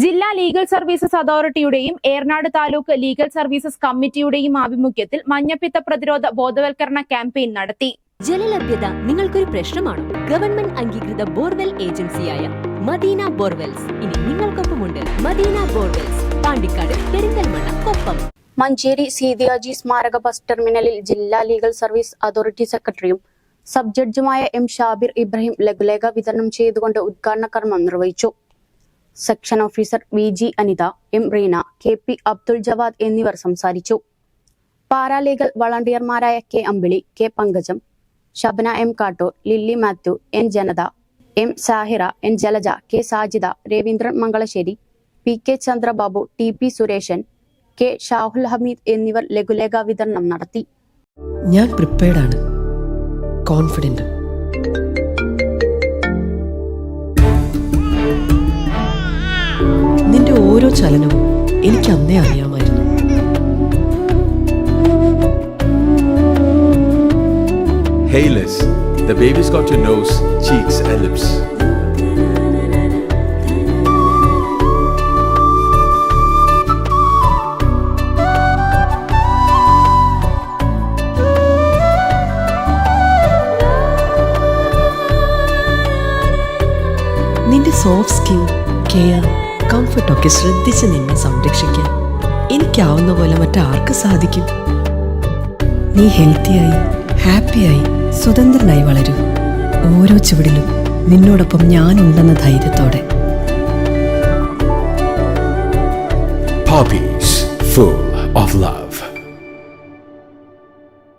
ജില്ലാ legal services അതോറിറ്റിയുടെയും Eranad taluk legal services കമ്മിറ്റിയുടെയും ആഭിമുഖ്യത്തിൽ മഞ്ഞപ്പിത്ത പ്രതിരോധ ബോധവൽക്കരണ ക്യാമ്പയിൻ നടത്തി. ജലലഭ്യത നിങ്ങൾക്കൊരു പ്രശ്നമാണോ? ഗവൺമെന്റ് അംഗീകൃത ബോർവെൽ ഏജൻസിയായ മദീന ബോർവെൽസ് ഇനി നിങ്ങൾക്കൊപ്പമുണ്ട്. മദീന ബോർവെൽസ്, പാണ്ടിക്കാട്, പെരിന്തൽമണ്ണ, കൊപ്പം. മഞ്ചേരി സീതിയാജി സ്മാരക ബസ് ടെർമിനലിൽ ജില്ലാ ലീഗൽ സർവീസ് അതോറിറ്റി സെക്രട്ടറിയും സബ് ജഡ്ജുമായ എം ഷാബിർ ഇബ്രാഹിം ലഘുലേഖ വിതരണം ചെയ്തുകൊണ്ട് ഉദ്ഘാടന കർമ്മം നിർവഹിച്ചു. Section officer VG Anitha, M Reena, KP Abdul Jawad എന്നിവർ സംസാരിച്ചു. പാരാലീഗൽ വളണ്ടിയർമാരായ K Ambili, K Pankajam, Shabna M Kattoor, Lilly Mathew, N Janatha, M Sahira, N Jalaja, K Sajida, Raveendran Mangalassery, PK Chandrababu, TP Sureshan, K Shahul Hameed എന്നിവർ ലഘുലേഖ വിതരണം നടത്തി. ഞാൻ പ്രിപ്പയർഡ് ആണ്, കോൺഫിഡന്റ്. നിന്റെ ഓരോ ചലനവും എനിക്ക് അന്നേ അറിയാമായിരുന്നു. Hey Liz, the baby's got your nose, cheeks and lips. നിന്റെ സോഫ്റ്റ് സ്കിൻ, കെയർ, കംഫർട്ടൊക്കെ ശ്രദ്ധിച്ച് നിന്നെ സംരക്ഷിക്കാൻ എനിക്കാവുന്ന പോലെ മറ്റാർക്ക് സാധിക്കും? നീ ഹെൽത്തിയായി, ഹാപ്പിയായി, സ്വതന്ത്രനായി വളരൂ. ഓരോ ചുവടിലും നിന്നോടൊപ്പം ഞാനുണ്ടെന്ന ധൈര്യത്തോടെ. Poppies, full of love.